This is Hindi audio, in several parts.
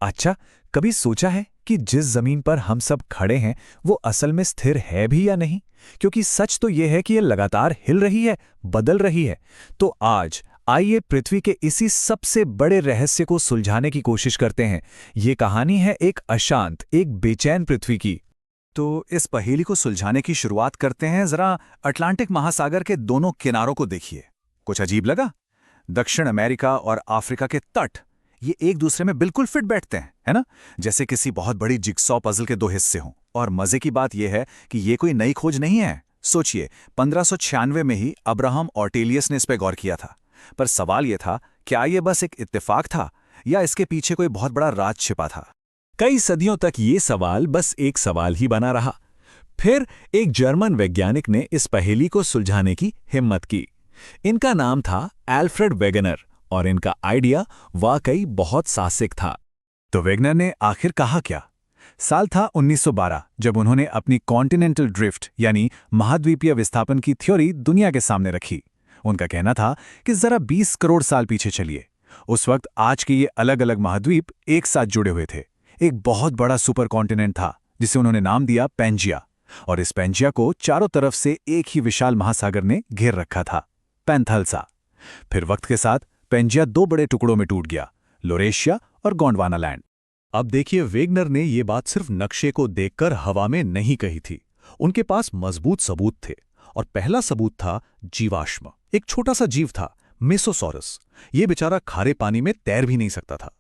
अच्छा, कभी सोचा है कि जिस जमीन पर हम सब खड़े हैं वो असल में स्थिर है भी या नहीं? क्योंकि सच तो ये है कि ये लगातार हिल रही है, बदल रही है। तो आज आइए पृथ्वी के इसी सबसे बड़े रहस्य को सुलझाने की कोशिश करते हैं। ये कहानी है एक अशांत, एक बेचैन पृथ्वी की। तो इस पहेली को सुलझाने की शुरुआत करते हैं। जरा अटलांटिक महासागर के दोनों किनारों को देखिए। कुछ अजीब लगा? दक्षिण अमेरिका और अफ्रीका के तट, ये एक दूसरे में बिल्कुल फिट बैठते हैं, है ना? जैसे किसी बहुत बड़ी जिगसॉ पजल के दो हिस्से हों। और मजे की बात यह है कि ये कोई नई खोज नहीं है। सोचिए, 1596 में ही अब्राहम ऑर्टेलियस ने इस पर गौर किया था। पर सवाल यह था, क्या ये बस एक इत्तेफाक था या इसके पीछे कोई बहुत बड़ा राज छिपा था? कई सदियों तक ये सवाल बस एक सवाल ही बना रहा। फिर एक जर्मन वैज्ञानिक ने इस पहेली को सुलझाने की हिम्मत की। इनका नाम था एल्फ्रेड वेगनर और इनका आइडिया वाकई बहुत साहसिक था। तो वेगनर ने आखिर कहा क्या? साल था 1912, जब उन्होंने अपनी कॉन्टिनेंटल ड्रिफ्ट यानी महाद्वीपीय विस्थापन की थ्योरी दुनिया के सामने रखी। उनका कहना था कि जरा 20 करोड़ साल पीछे चलिए। उस वक्त आज के ये अलग अलग महाद्वीप एक साथ जुड़े हुए थे। एक बहुत बड़ा सुपर कॉन्टिनेंट था जिसे उन्होंने नाम दिया पैंजिया। और इस पैंजिया को चारों तरफ से एक ही विशाल महासागर ने घेर रखा था, पैंथलसा। फिर वक्त के साथ पैंजिया दो बड़े टुकड़ों में टूट गया, लोरेशिया और गोंडवाना लैंड। अब देखिए, वेगनर ने ये बात सिर्फ नक्शे को देखकर हवा में नहीं कही थी। उनके पास मजबूत सबूत थे। और पहला सबूत था जीवाश्म। एक छोटा सा जीव था, मेसोसॉरस। ये बेचारा खारे पानी में तैर भी नहीं सकता था।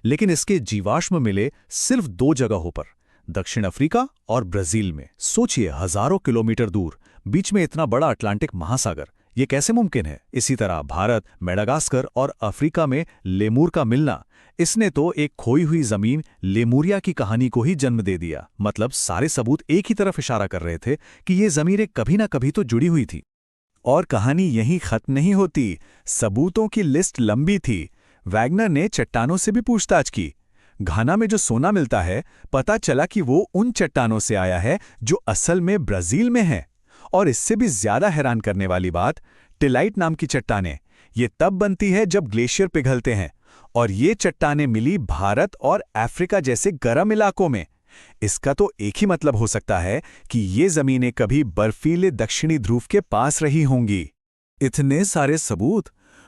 लेकिन इसके जीवाश्म मिले सिर्फ दो जगहों पर, दक्षिण अफ्रीका और ब्राजील में। सोचिए, हजारों किलोमीटर दूर, बीच में इतना बड़ा अटलांटिक महासागर, ये कैसे मुमकिन है? इसी तरह भारत, मेडागास्कर और अफ्रीका में लेमूर का मिलना, इसने तो एक खोई हुई जमीन लेमूरिया की कहानी को ही जन्म दे दिया। मतलब सारे सबूत एक ही तरफ इशारा कर रहे थे कि ये जमीनें कभी ना कभी तो जुड़ी हुई थी। और कहानी यहीं खत्म नहीं होती। सबूतों की लिस्ट लंबी थी। वैगनर ने चट्टानों से भी पूछताछ की। घाना में जो सोना मिलता है, पता चला कि वो उन चट्टानों से आया है जो असल में ब्राजील में है। और इससे भी ज्यादा हैरान करने वाली बात, टिलाइट नाम की चट्टानें, ये तब बनती है जब ग्लेशियर पिघलते हैं। और ये चट्टानें मिली भारत और अफ्रीका जैसे गर्म इलाकों में। इसका तो एक ही मतलब हो सकता है कि ये जमीनें कभी बर्फीले दक्षिणी ध्रुव के पास रही होंगी। इतने सारे सबूत,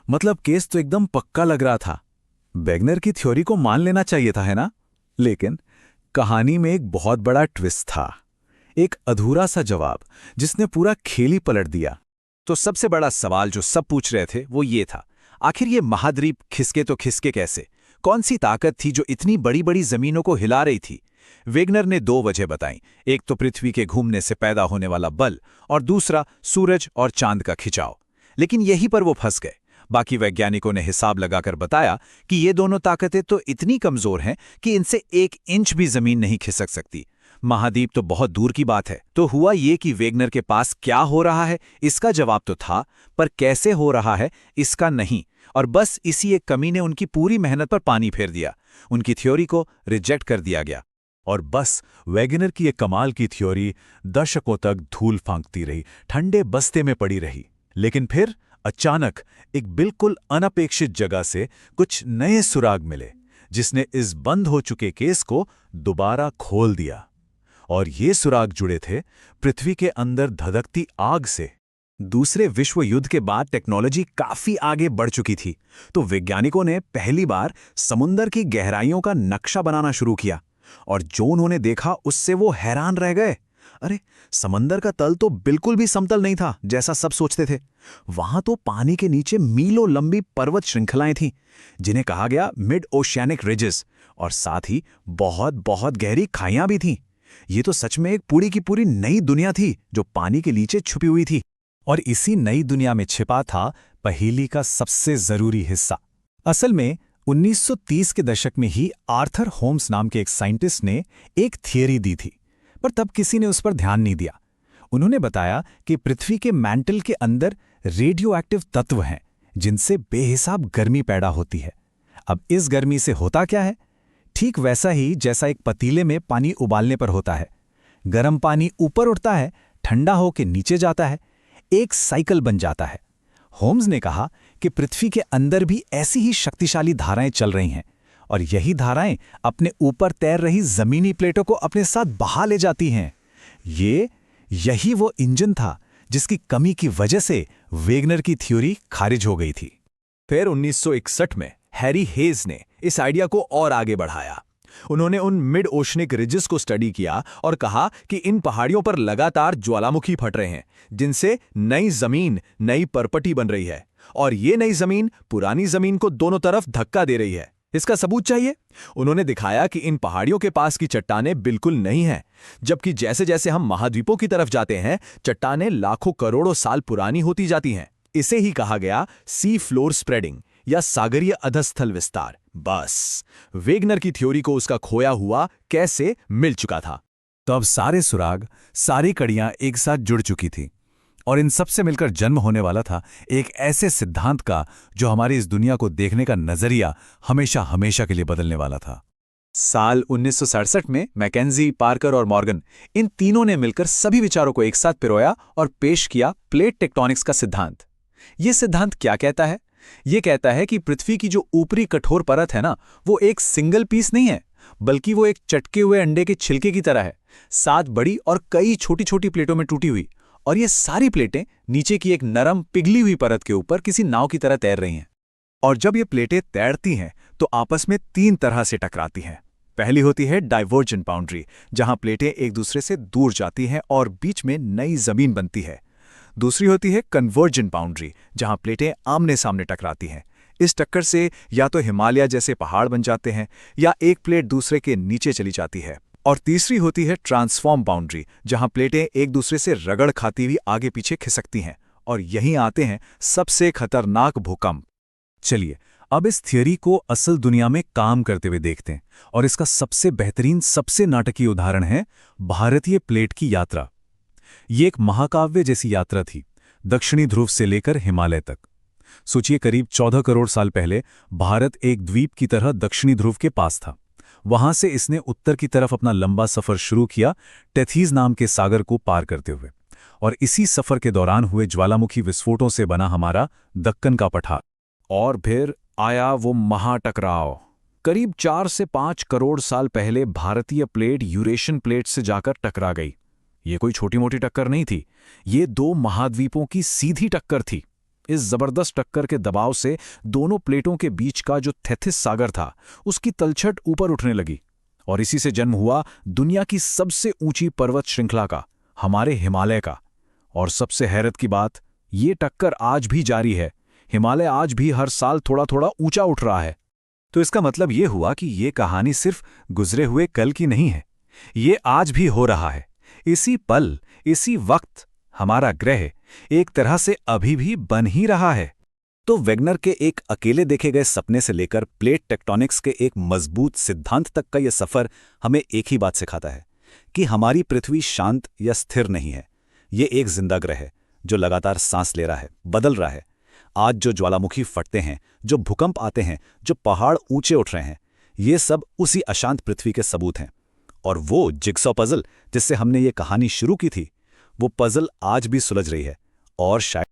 मतलब केस तो एकदम पक्का लग रहा था। वेगनर की थ्योरी को मान लेना चाहिए था, है ना? लेकिन कहानी में एक बहुत बड़ा ट्विस्ट था, एक अधूरा सा जवाब जिसने पूरा खेल ही पलट दिया। तो सबसे बड़ा सवाल जो सब पूछ रहे थे वो ये था, आखिर ये महाद्वीप खिसके तो खिसके कैसे? कौन सी ताकत थी जो इतनी बड़ी बड़ी जमीनों को हिला रही थी? वेगनर ने दो वजह बताई। एक तो पृथ्वी के घूमने से पैदा होने वाला बल, और दूसरा सूरज और चांद का खिंचाव। लेकिन यहीं पर वो फंस गए। बाकी वैज्ञानिकों ने हिसाब लगाकर बताया कि ये दोनों ताकतें तो इतनी कमजोर हैं कि इनसे 1 इंच भी जमीन नहीं खिसक सकती। महाद्वीप तो बहुत दूर की बात है। तो हुआ ये कि वेगनर के पास क्या हो रहा है इसका जवाब तो था, पर कैसे हो रहा है इसका नहीं। और बस इसी एक कमी ने उनकी पूरी मेहनत पर पानी फेर दिया। उनकी थ्योरी को रिजेक्ट कर दिया गया। और बस वेगनर की एक कमाल की थ्योरी दशकों तक धूल फांकती रही, ठंडे बस्ते में पड़ी रही। लेकिन फिर अचानक एक बिल्कुल अनपेक्षित जगह से कुछ नए सुराग मिले, जिसने इस बंद हो चुके केस को दोबारा खोल दिया। और ये सुराग जुड़े थे पृथ्वी के अंदर धधकती आग से। दूसरे विश्व युद्ध के बाद टेक्नोलॉजी काफी आगे बढ़ चुकी थी, तो वैज्ञानिकों ने पहली बार समुद्र की गहराइयों का नक्शा बनाना शुरू किया। और जो उन्होंने देखा उससे वो हैरान रह गए। अरे, समंदर का तल तो बिल्कुल भी समतल नहीं था जैसा सब सोचते थे। वहां तो पानी के नीचे मीलों लंबी पर्वत श्रृंखलाएं थीं, जिन्हें कहा गया मिड ओशियानिक रिजेस। और साथ ही बहुत बहुत गहरी खाइयां भी थीं। ये तो सच में एक पूरी की पूरी नई दुनिया थी जो पानी के नीचे छुपी हुई थी। और इसी नई दुनिया में छिपा था पहेली का सबसे जरूरी हिस्सा। असल में 1930 के दशक में ही आर्थर होम्स नाम के एक साइंटिस्ट ने एक थियरी दी थी, पर तब किसी ने उस पर ध्यान नहीं दिया। उन्होंने बताया कि पृथ्वी के मैंटल के अंदर रेडियो एक्टिव तत्व हैं, जिनसे बेहिसाब गर्मी पैदा होती है। अब इस गर्मी से होता क्या है? ठीक वैसा ही जैसा एक पतीले में पानी उबालने पर होता है। गर्म पानी ऊपर उठता है, ठंडा होकर नीचे जाता है, एक साइकिल बन जाता है। होम्स ने कहा कि पृथ्वी के अंदर भी ऐसी ही शक्तिशाली धाराएं चल रही हैं, और यही धाराएं अपने ऊपर तैर रही जमीनी प्लेटों को अपने साथ बहा ले जाती हैं। यही वो इंजन था जिसकी कमी की वजह से वेगनर की थ्योरी खारिज हो गई थी। फिर 1961 में हैरी हेज ने इस आइडिया को और आगे बढ़ाया। उन्होंने उन मिड ओशनिक रिजेस को स्टडी किया और कहा कि इन पहाड़ियों पर लगातार ज्वालामुखी फट रहे हैं, जिनसे नई जमीन, नई परपटी बन रही है, और ये नई जमीन पुरानी जमीन को दोनों तरफ धक्का दे रही है। इसका सबूत चाहिए। उन्होंने दिखाया कि इन पहाड़ियों के पास की चट्टानें बिल्कुल नहीं हैं, जबकि जैसे जैसे हम महाद्वीपों की तरफ जाते हैं, चट्टानें लाखों करोड़ों साल पुरानी होती जाती हैं। इसे ही कहा गया सी फ्लोर स्प्रेडिंग या सागरीय अधस्थल विस्तार। बस वेगनर की थ्योरी को उसका खोया हुआ कैसे मिल चुका था। तो अब सारे सुराग, सारी कड़ियां एक साथ जुड़ चुकी थी, और इन सब से मिलकर जन्म होने वाला था एक ऐसे सिद्धांत का जो हमारी इस दुनिया को देखने का नजरिया हमेशा हमेशा के लिए बदलने वाला था। साल 1967 में मैकेंजी, पार्कर और मॉर्गन, इन तीनों ने मिलकर सभी विचारों को एक साथ पिरोया और पेश किया प्लेट टेक्टोनिक्स का सिद्धांत। यह सिद्धांत क्या कहता है? यह कहता है कि पृथ्वी की जो ऊपरी कठोर परत है ना, वो एक सिंगल पीस नहीं है, बल्कि वो एक चटके हुए अंडे के छिलके की तरह है, 7 बड़ी और कई छोटी छोटी प्लेटों में टूटी हुई। और ये सारी प्लेटें नीचे की एक नरम पिघली हुई परत के ऊपर किसी नाव की तरह तैर रही हैं। और जब ये प्लेटें तैरती हैं तो आपस में 3 तरह से टकराती हैं। पहली होती है डाइवर्जेंट बाउंड्री, जहां प्लेटें एक दूसरे से दूर जाती हैं और बीच में नई जमीन बनती है। दूसरी होती है कन्वर्जेंट बाउंड्री, जहां प्लेटें आमने सामने टकराती हैं। इस टक्कर से या तो हिमालय जैसे पहाड़ बन जाते हैं, या एक प्लेट दूसरे के नीचे चली जाती है। और तीसरी होती है ट्रांसफॉर्म बाउंड्री, जहां प्लेटें एक दूसरे से रगड़ खाती हुई आगे पीछे खिसकती हैं। और यहीं आते हैं सबसे खतरनाक भूकंप। चलिए अब इस थियरी को असल दुनिया में काम करते हुए देखते हैं, और इसका सबसे बेहतरीन, सबसे नाटकीय उदाहरण है भारतीय प्लेट की यात्रा। ये एक महाकाव्य जैसी यात्रा थी, दक्षिणी ध्रुव से लेकर हिमालय तक। सोचिए, करीब 14 करोड़ साल पहले भारत एक द्वीप की तरह दक्षिणी ध्रुव के पास था। वहां से इसने उत्तर की तरफ अपना लंबा सफर शुरू किया, टेथीज नाम के सागर को पार करते हुए। और इसी सफर के दौरान हुए ज्वालामुखी विस्फोटों से बना हमारा दक्कन का पठार। और फिर आया वो महाटकराव। करीब 4 से 5 करोड़ साल पहले भारतीय प्लेट यूरेशियन प्लेट से जाकर टकरा गई। ये कोई छोटी मोटी टक्कर नहीं थी, ये 2 महाद्वीपों की सीधी टक्कर थी। इस जबरदस्त टक्कर के दबाव से दोनों प्लेटों के बीच का जो थेथिस सागर था, उसकी तलछट ऊपर उठने लगी, और इसी से जन्म हुआ दुनिया की सबसे ऊंची पर्वत श्रृंखला का, हमारे हिमालय का। और सबसे हैरत की बात, ये टक्कर आज भी जारी है। हिमालय आज भी हर साल थोड़ा थोड़ा ऊंचा उठ रहा है। तो इसका मतलब ये हुआ कि ये कहानी सिर्फ गुजरे हुए कल की नहीं है, ये आज भी हो रहा है। इसी पल, इसी वक्त हमारा ग्रह एक तरह से अभी भी बन ही रहा है। तो वेगनर के एक अकेले देखे गए सपने से लेकर प्लेट टेक्टोनिक्स के एक मजबूत सिद्धांत तक का यह सफर हमें एक ही बात सिखाता है कि हमारी पृथ्वी शांत या स्थिर नहीं है। ये एक जिंदा ग्रह है जो लगातार सांस ले रहा है, बदल रहा है। आज जो ज्वालामुखी फटते हैं, जो भूकंप आते हैं, जो पहाड़ ऊंचे उठ रहे हैं, ये सब उसी अशांत पृथ्वी के सबूत हैं। और वो जिगसॉ पजल जिससे हमने ये कहानी शुरू की थी, वो पजल आज भी सुलझ रही है, और शायद